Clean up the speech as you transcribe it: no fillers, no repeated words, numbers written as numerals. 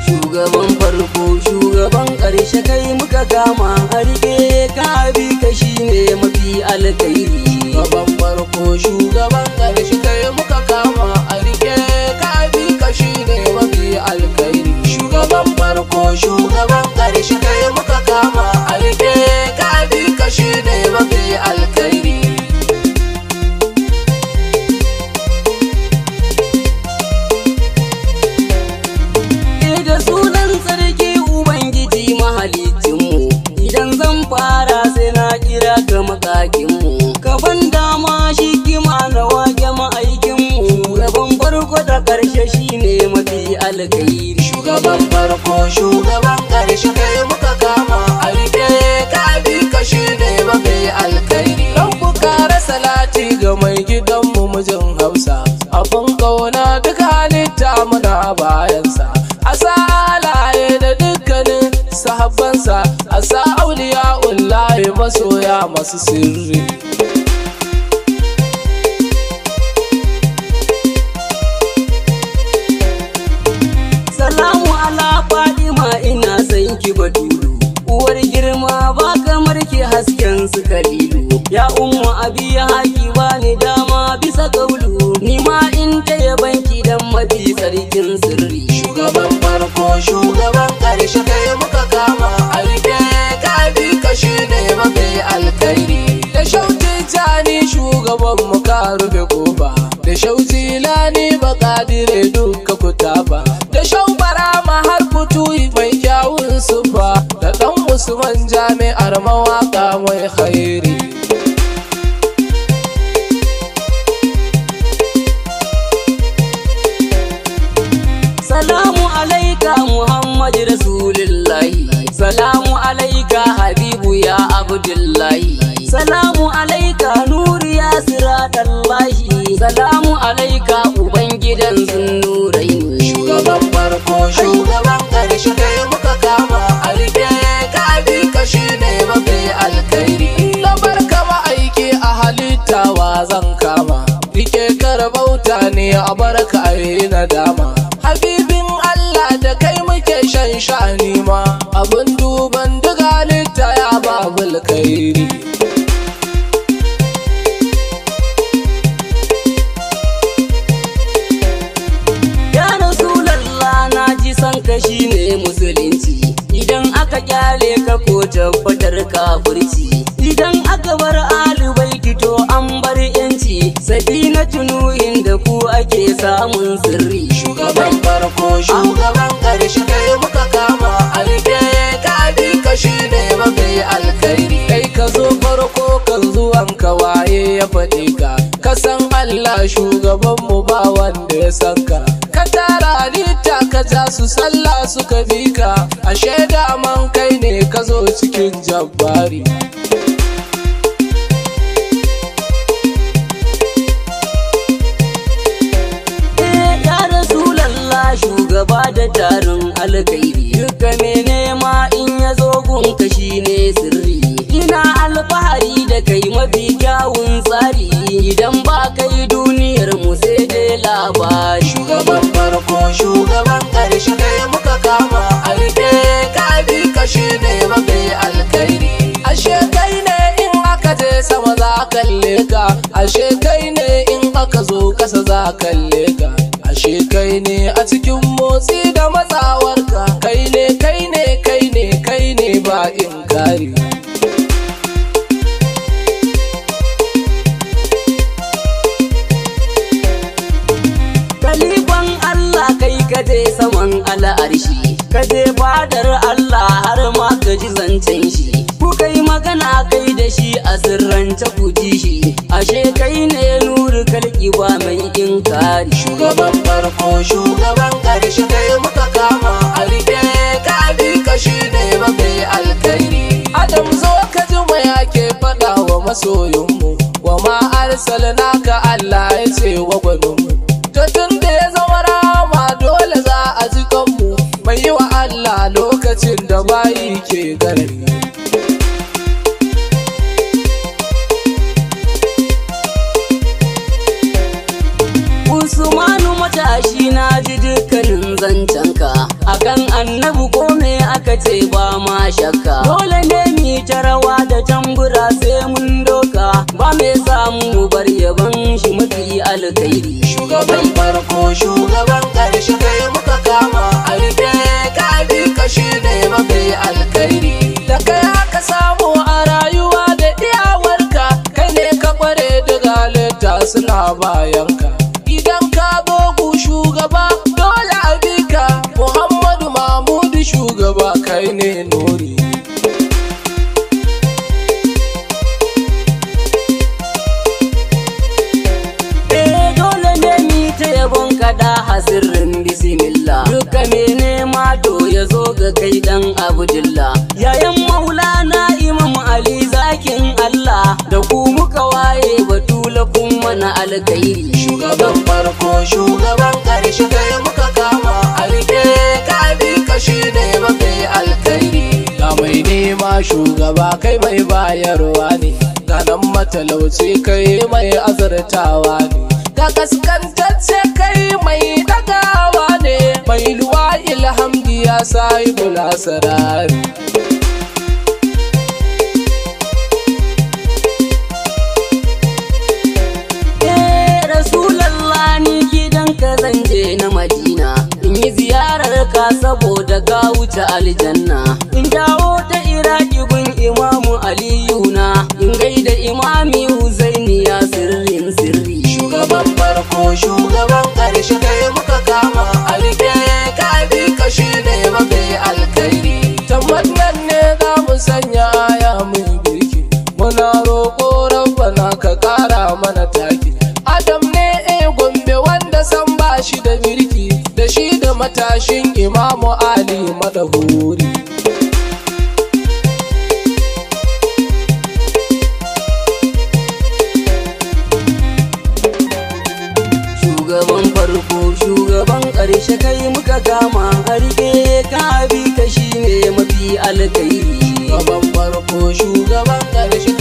shugaban farko shugaban ƙarshe kai muka kama a rike ka bi ka shine mafi alkhairi. Shugaban farko shugaban ƙarshe kai muka kama a rike ka bi ka shine mafi alkhairi. Shugaban farko shugaban ƙarshe kai muka kama a rike ka bi ka shine mafi alkhairi. Idan zan fara sai na kira ka makakinmu, ka ban dama shi kima na wage ma'aikinmu. Shugaban farko da ƙarshe shine mafi alkhairi. Shugaban farko shugaban ƙarshe kai muka kama a rike ka bi ka shine mafi alkhairi. Dan ku kara salati ga mai gidanmu mijin Hausa, abin kauna duk halitta muna bayansa. Asa alaye da dukkanin sahabbansa, asa auliya'ullahi masoya masu sirri. Salamu ala Fatima ina san ki Batulu, uwar girma ba kamar ki hasken su Kalilu. Ya umma abi haki bani dama bisa kaulu, ni ma in ta yabanki dan mafi sarkin sirri. Shugaban farko shugaban ƙarshe kai muka kama a rike ka bi ka shine mafi alkhairi. Da shauti jani shugaban mu ka rufe kofa, da shauti lani bakadire duka kutaba, da shaubara ma har kutuyi mai kyawun sufa, da dan Usman jami'ar mawaka mai khairi. Salamu alaika Muhammad Rasulullahi, salamu alaika Habibu ya Abdullahi, salamu alaika Nuri ya Siratallahi, salamu alaika Ubangidan Zunnuraini. Shugaban farko shugaban ƙarshe kai muka kama a rike ka bi ka shine mafi alkhairi. Lambar kama aiki a halitta wa zan kama, rike karbauta ne a barka a yi nadama. Habibin Allah da kai muke shan sha'ani ma, abin duban duk halitta ya babu alkhairi. Ya Rasulallah na ji san ka shine musulunci, idan aka kyale ka ko tabbatar kafirci, idan aka bar alubaiti to an bar yanci, Safinatu Nuhin da ku ake samun sirri. Shugaban farko shugaban ƙarshe kai muka kama a rike ka bi ka shine mafi alkhairi. Kai ka zo farko kan zuwan ka waye ya faɗi ka, ka san Allah shugaban mu ba wanda ya san ka. Ka tara halitta ka ja su sallah suka bi ka, ashe daman kai ne ka zo cikin jabbari. Shugaba da tarin alkhairi, duka me nema in ya zo gunka shine sirri. Ina alfahari da kai mafi kyawun tsari, idan ba kai duniyar mu sai dai labari. Shugaban farko shugaban ƙarshe kai muka kama a rike ka bi ka shine mafi alkhairi. Ashe kai ne in aka je sama za kalle ka, ashe kai ne in aka zo kasa za kalle ka, ashe kai ne a cikin motsi da matsawarka, kai ne kai ne kai ne kai ne ba inkari. Kalifan Allah kai kaje saman al'arshi, kaje fadar Allah har ma ka ji zancen shi, ku kai magana kai da shi a sirrance ku ji shi, ashe kai ne nuru kalki ba mai inkari. Shugaban farko shugaban ƙarshe kai muka kama a rike ka bi ka shine mafi alkhairi. Adam zo ka ji mai ake faɗa wa masoyinmu, wa ma arsalnaka Allah ya ce wa gwaninmu. To tun da ya zama rama dole za a ji kanmu, mai yi wa Allah lokacin da bayi ke garari. Usmanu matashi na ji dukkanin zancen shakka akan annabi ko me aka ce ba ma shakka. Dole ne mi ta rawa da tambura sai mun doka, ba me samu bar yaban shi mafi alkhairi. Shugaban farko shugaban ƙarshe kai muka kama a rike ka bi ka shine mafi alkhairi. Da kai aka samu a rayuwa da iyawarka, kai ne ka kware da galita suna bayanka. Idan ka bogu shugaba dole a bi ka, Muhammadu Mahmudu shugaba kai ne nuri. Kada hasirrin bismillah, duka me nema to ya zo ga kai dan Abdullah. Yayan Maulana Imam Ali zakin Allah, da ku muka waye batula kun mana alkhairi. Shugaban farko shugaban ƙarshe kai muka kama a rike ka bi ka shine mafi alkhairi. Ga mai nema shugaba kai mai bayarwa ne, ga nan matalauci kai mai azartawa ne, ga kaskantacce kai mai dagawa ne, mai luwa ilhamdi ya sai bulasarari. Rasulallah ni gidanka zan je na Madina, in yi ziyarar ka saboda ka wuce aljanna. In dawo ta Iraki gun Imamu Aliyuna, in gaida Imami Husaini ya sirrin sirri. Shugaban farko shugaban ƙarshe kai muka kama a rike ka bi ka shine mafi alkhairi. Tabbatar ne za mu sanya aya mai birki, muna roƙo rabbana ka ƙara mana taki. Adam ne Gombe wanda san ba shi da birki, da shi da matashin Imamu Ali madahuri. Shugaban farko shugaban ƙarshe kai muka kama a rike ka bi ka shine mafi alkhairi. Shugaban farko shugaban ƙarshe